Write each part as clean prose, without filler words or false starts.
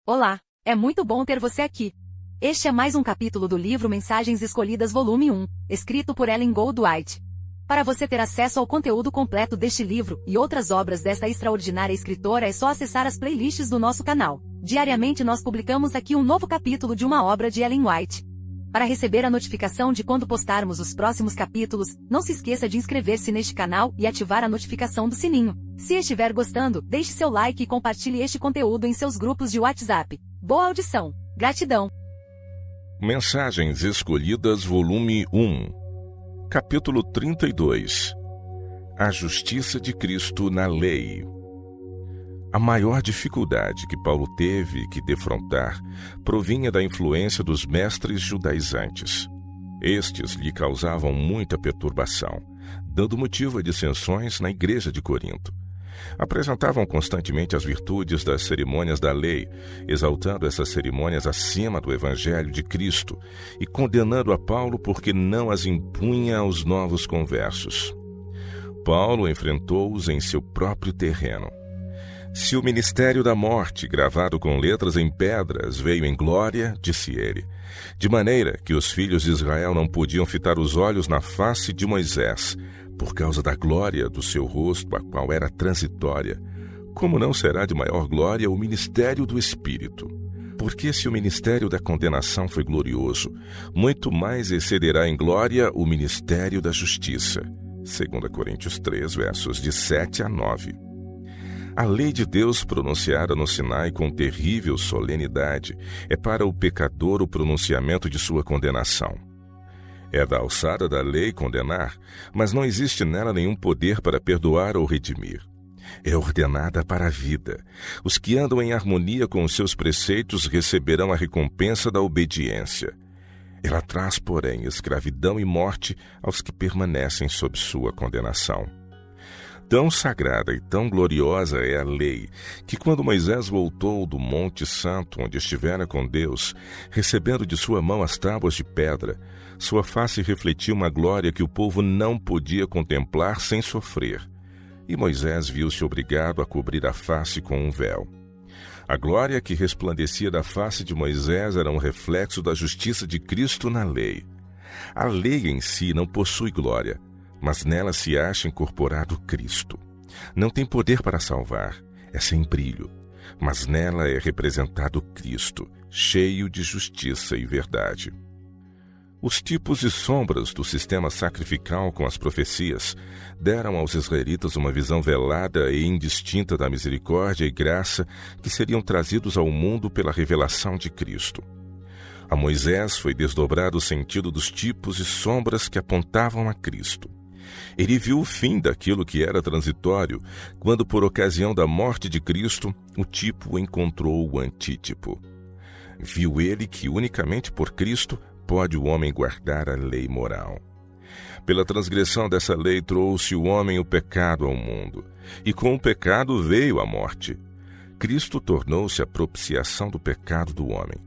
Olá, é muito bom ter você aqui. Este é mais um capítulo do livro Mensagens Escolhidas Volume 1, escrito por Ellen Goldwhite. Para você ter acesso ao conteúdo completo deste livro e outras obras desta extraordinária escritora é só acessar as playlists do nosso canal. Diariamente nós publicamos aqui um novo capítulo de uma obra de Ellen White. Para receber a notificação de quando postarmos os próximos capítulos, não se esqueça de inscrever-se neste canal e ativar a notificação do sininho. Se estiver gostando, deixe seu like e compartilhe este conteúdo em seus grupos de WhatsApp. Boa audição! Gratidão! Mensagens Escolhidas Volume 1, Capítulo 32. A Justiça de Cristo na Lei. A maior dificuldade que Paulo teve que defrontar provinha da influência dos mestres judaizantes. Estes lhe causavam muita perturbação, dando motivo a dissensões na igreja de Corinto. Apresentavam constantemente as virtudes das cerimônias da lei, exaltando essas cerimônias acima do Evangelho de Cristo e condenando a Paulo porque não as impunha aos novos conversos. Paulo enfrentou-os em seu próprio terreno. Se o ministério da morte, gravado com letras em pedras, veio em glória, disse ele, de maneira que os filhos de Israel não podiam fitar os olhos na face de Moisés, por causa da glória do seu rosto, a qual era transitória, como não será de maior glória o ministério do Espírito? Porque se o ministério da condenação foi glorioso, muito mais excederá em glória o ministério da justiça. 2 Coríntios 3, versos de 7 a 9. A lei de Deus pronunciada no Sinai com terrível solenidade é para o pecador o pronunciamento de sua condenação. É da alçada da lei condenar, mas não existe nela nenhum poder para perdoar ou redimir. É ordenada para a vida. Os que andam em harmonia com os seus preceitos receberão a recompensa da obediência. Ela traz, porém, escravidão e morte aos que permanecem sob sua condenação. Tão sagrada e tão gloriosa é a lei, que quando Moisés voltou do Monte Santo, onde estivera com Deus, recebendo de sua mão as tábuas de pedra, sua face refletia uma glória que o povo não podia contemplar sem sofrer. E Moisés viu-se obrigado a cobrir a face com um véu. A glória que resplandecia da face de Moisés era um reflexo da justiça de Cristo na lei. A lei em si não possui glória, mas nela se acha incorporado Cristo. Não tem poder para salvar, é sem brilho, mas nela é representado Cristo, cheio de justiça e verdade. Os tipos e sombras do sistema sacrificial com as profecias deram aos israelitas uma visão velada e indistinta da misericórdia e graça que seriam trazidos ao mundo pela revelação de Cristo. A Moisés foi desdobrado o sentido dos tipos e sombras que apontavam a Cristo. Ele viu o fim daquilo que era transitório, quando, por ocasião da morte de Cristo, o tipo encontrou o antítipo. Viu ele que unicamente por Cristo pode o homem guardar a lei moral. Pela transgressão dessa lei trouxe o homem o pecado ao mundo, e com o pecado veio a morte. Cristo tornou-se a propiciação do pecado do homem.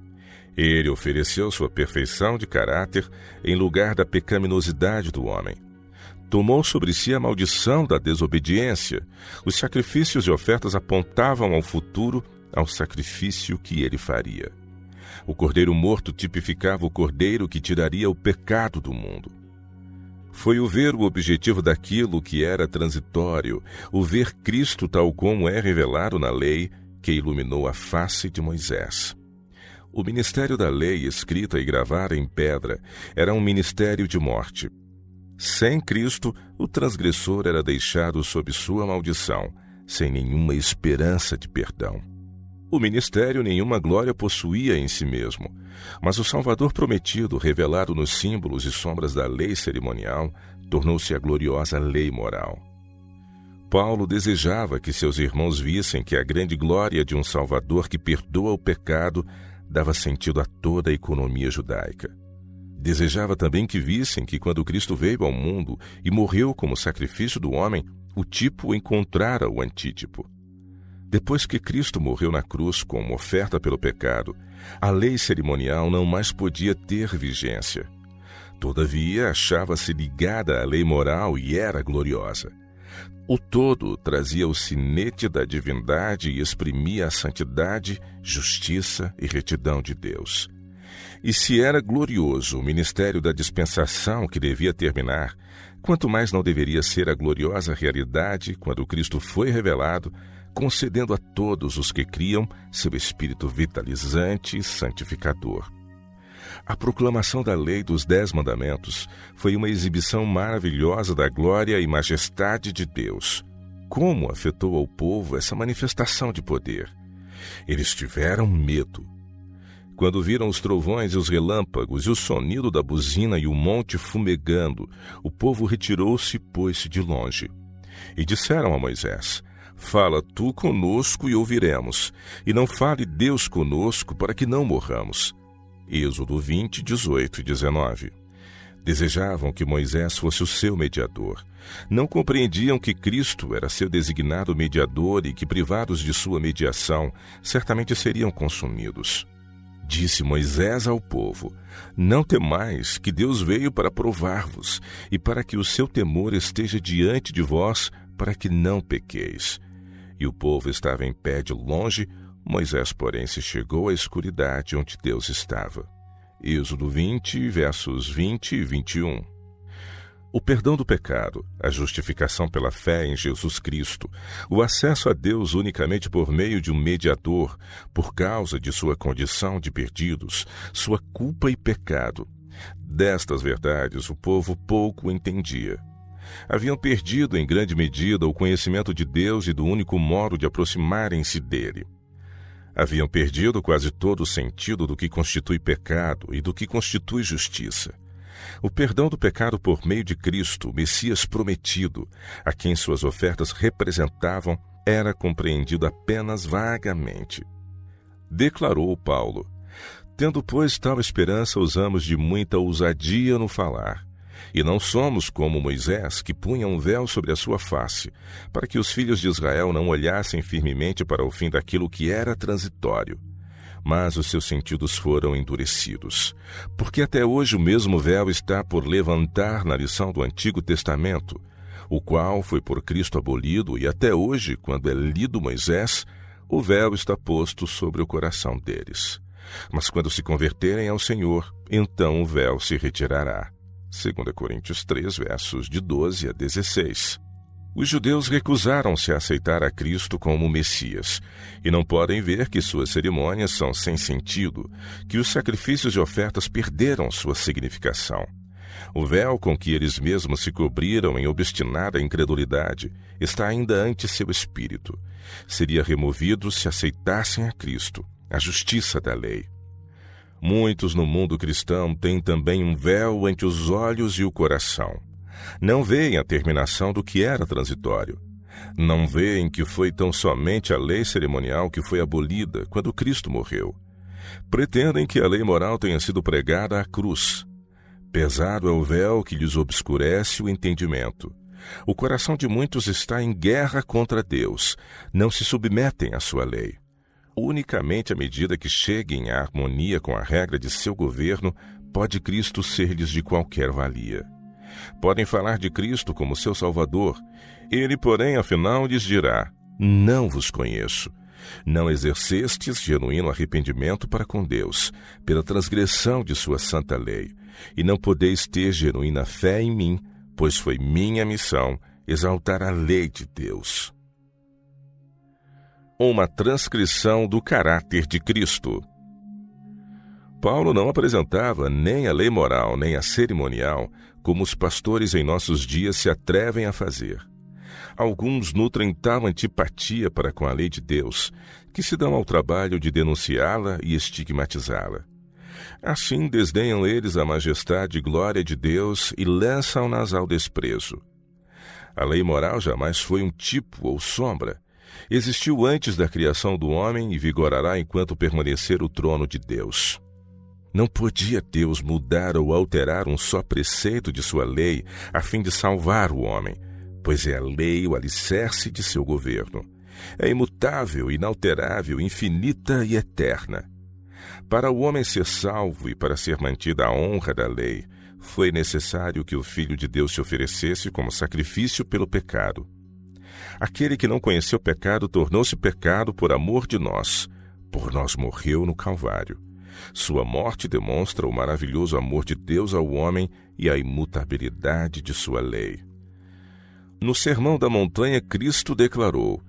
Ele ofereceu sua perfeição de caráter em lugar da pecaminosidade do homem. Tomou sobre si a maldição da desobediência. Os sacrifícios e ofertas apontavam ao futuro, ao sacrifício que ele faria. O cordeiro morto tipificava o cordeiro que tiraria o pecado do mundo. Foi o ver o objetivo daquilo que era transitório, o ver Cristo tal como é revelado na lei, que iluminou a face de Moisés. O ministério da lei, escrita e gravada em pedra, era um ministério de morte. Sem Cristo, o transgressor era deixado sob sua maldição, sem nenhuma esperança de perdão. O ministério nenhuma glória possuía em si mesmo, mas o Salvador prometido, revelado nos símbolos e sombras da lei cerimonial, tornou-se a gloriosa lei moral. Paulo desejava que seus irmãos vissem que a grande glória de um Salvador que perdoa o pecado dava sentido a toda a economia judaica. Desejava também que vissem que quando Cristo veio ao mundo e morreu como sacrifício do homem, o tipo encontrara o antítipo. Depois que Cristo morreu na cruz como oferta pelo pecado, a lei cerimonial não mais podia ter vigência. Todavia, achava-se ligada à lei moral e era gloriosa. O todo trazia o sinete da divindade e exprimia a santidade, justiça e retidão de Deus. E se era glorioso o ministério da dispensação que devia terminar, quanto mais não deveria ser a gloriosa realidade quando Cristo foi revelado, concedendo a todos os que criam seu espírito vitalizante e santificador. A proclamação da lei dos 10 mandamentos foi uma exibição maravilhosa da glória e majestade de Deus. Como afetou ao povo essa manifestação de poder? Eles tiveram medo. Quando viram os trovões e os relâmpagos e o sonido da buzina e o monte fumegando, o povo retirou-se e pôs-se de longe. E disseram a Moisés: Fala tu conosco e ouviremos, e não fale Deus conosco para que não morramos. Êxodo 20, 18 e 19. Desejavam que Moisés fosse o seu mediador. Não compreendiam que Cristo era seu designado mediador e que, privados de sua mediação, certamente seriam consumidos. Disse Moisés ao povo: Não temais, que Deus veio para provar-vos, e para que o seu temor esteja diante de vós, para que não pequeis. E o povo estava em pé de longe. Moisés, porém, se chegou à escuridade onde Deus estava. Êxodo 20, versos 20 e 21. O perdão do pecado, a justificação pela fé em Jesus Cristo, o acesso a Deus unicamente por meio de um mediador, por causa de sua condição de perdidos, sua culpa e pecado. Destas verdades o povo pouco entendia. Haviam perdido em grande medida o conhecimento de Deus e do único modo de aproximarem-se dele. Haviam perdido quase todo o sentido do que constitui pecado e do que constitui justiça. O perdão do pecado por meio de Cristo, o Messias prometido, a quem suas ofertas representavam, era compreendido apenas vagamente. Declarou Paulo: Tendo, pois, tal esperança, usamos de muita ousadia no falar. E não somos como Moisés, que punha um véu sobre a sua face, para que os filhos de Israel não olhassem firmemente para o fim daquilo que era transitório. Mas os seus sentidos foram endurecidos, porque até hoje o mesmo véu está por levantar na lição do Antigo Testamento, o qual foi por Cristo abolido, e até hoje, quando é lido Moisés, o véu está posto sobre o coração deles. Mas quando se converterem ao Senhor, então o véu se retirará. 2 Coríntios 3, versos de 12 a 16. Os judeus recusaram-se a aceitar a Cristo como Messias, e não podem ver que suas cerimônias são sem sentido, que os sacrifícios e ofertas perderam sua significação. O véu com que eles mesmos se cobriram em obstinada incredulidade está ainda ante seu espírito. Seria removido se aceitassem a Cristo, a justiça da lei. Muitos no mundo cristão têm também um véu entre os olhos e o coração. Não veem a terminação do que era transitório. Não veem que foi tão somente a lei cerimonial que foi abolida quando Cristo morreu. Pretendem que a lei moral tenha sido pregada à cruz. Pesado é o véu que lhes obscurece o entendimento. O coração de muitos está em guerra contra Deus. Não se submetem à sua lei. Unicamente à medida que cheguem à harmonia com a regra de seu governo, pode Cristo ser-lhes de qualquer valia. Podem falar de Cristo como seu Salvador. Ele, porém, afinal lhes dirá: Não vos conheço. Não exercestes genuíno arrependimento para com Deus, pela transgressão de sua santa lei, e não podeis ter genuína fé em mim, pois foi minha missão exaltar a lei de Deus. Uma transcrição do caráter de Cristo. Paulo não apresentava nem a lei moral nem a cerimonial como os pastores em nossos dias se atrevem a fazer. Alguns nutrem tal antipatia para com a lei de Deus que se dão ao trabalho de denunciá-la e estigmatizá-la. Assim desdenham eles a majestade e glória de Deus e lançam-nas ao desprezo. A lei moral jamais foi um tipo ou sombra. Existiu antes da criação do homem e vigorará enquanto permanecer o trono de Deus. Não podia Deus mudar ou alterar um só preceito de sua lei a fim de salvar o homem, pois é a lei o alicerce de seu governo. É imutável, inalterável, infinita e eterna. Para o homem ser salvo e para ser mantida a honra da lei, foi necessário que o Filho de Deus se oferecesse como sacrifício pelo pecado. Aquele que não conheceu pecado tornou-se pecado por amor de nós. Por nós morreu no Calvário. Sua morte demonstra o maravilhoso amor de Deus ao homem e a imutabilidade de sua lei. No Sermão da Montanha, Cristo declarou: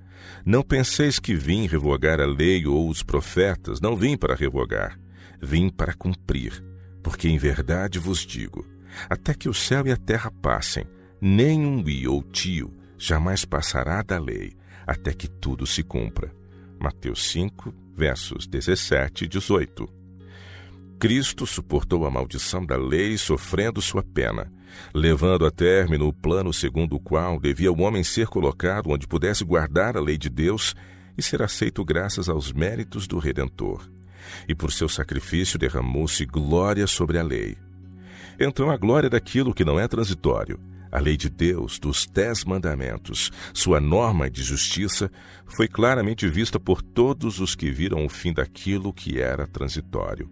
Não penseis que vim revogar a lei ou os profetas, não vim para revogar, vim para cumprir. Porque em verdade vos digo, até que o céu e a terra passem, nem um i ou tio jamais passará da lei, até que tudo se cumpra. Mateus 5, versos 17 e 18. Cristo suportou a maldição da lei, sofrendo sua pena, levando a término o plano segundo o qual devia o homem ser colocado onde pudesse guardar a lei de Deus e ser aceito graças aos méritos do Redentor. E por seu sacrifício derramou-se glória sobre a lei. Então a glória daquilo que não é transitório, a lei de Deus, dos 10 mandamentos, sua norma de justiça, foi claramente vista por todos os que viram o fim daquilo que era transitório.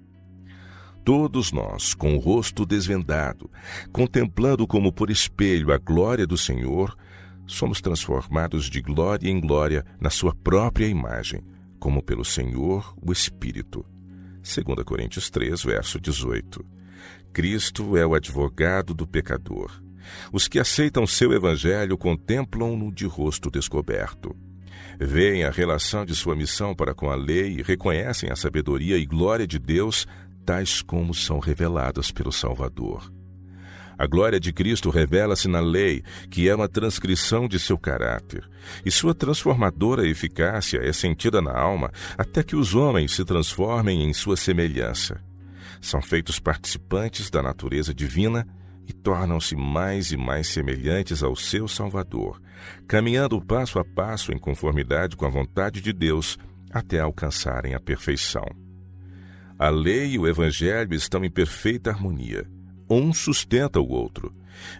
Todos nós, com o rosto desvendado, contemplando como por espelho a glória do Senhor, somos transformados de glória em glória na sua própria imagem, como pelo Senhor, o Espírito. 2 Coríntios 3, verso 18. Cristo é o advogado do pecador. Os que aceitam seu evangelho contemplam-no de rosto descoberto. Veem a relação de sua missão para com a lei e reconhecem a sabedoria e glória de Deus, tais como são reveladas pelo Salvador. A glória de Cristo revela-se na lei, que é uma transcrição de seu caráter, e sua transformadora eficácia é sentida na alma até que os homens se transformem em sua semelhança. São feitos participantes da natureza divina e tornam-se mais e mais semelhantes ao seu Salvador, caminhando passo a passo em conformidade com a vontade de Deus até alcançarem a perfeição. A lei e o Evangelho estão em perfeita harmonia. Um sustenta o outro.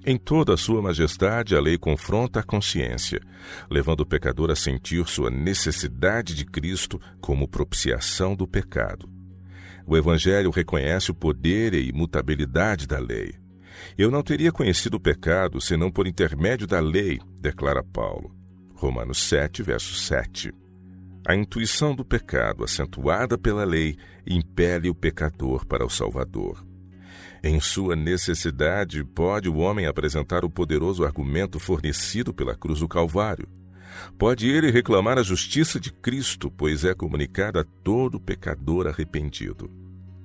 Em toda a sua majestade, a lei confronta a consciência, levando o pecador a sentir sua necessidade de Cristo como propiciação do pecado. O Evangelho reconhece o poder e imutabilidade da lei. Eu não teria conhecido o pecado senão por intermédio da lei, declara Paulo. Romanos 7, verso 7. A intuição do pecado, acentuada pela lei, impele o pecador para o Salvador. Em sua necessidade, pode o homem apresentar o poderoso argumento fornecido pela cruz do Calvário. Pode ele reclamar a justiça de Cristo, pois é comunicada a todo pecador arrependido.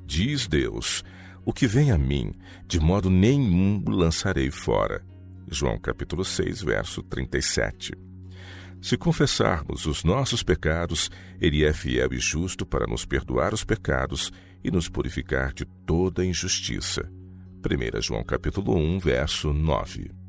Diz Deus: o que vem a mim, de modo nenhum o lançarei fora. João capítulo 6, verso 37. Se confessarmos os nossos pecados, Ele é fiel e justo para nos perdoar os pecados e nos purificar de toda injustiça. 1 João capítulo 1, verso 9.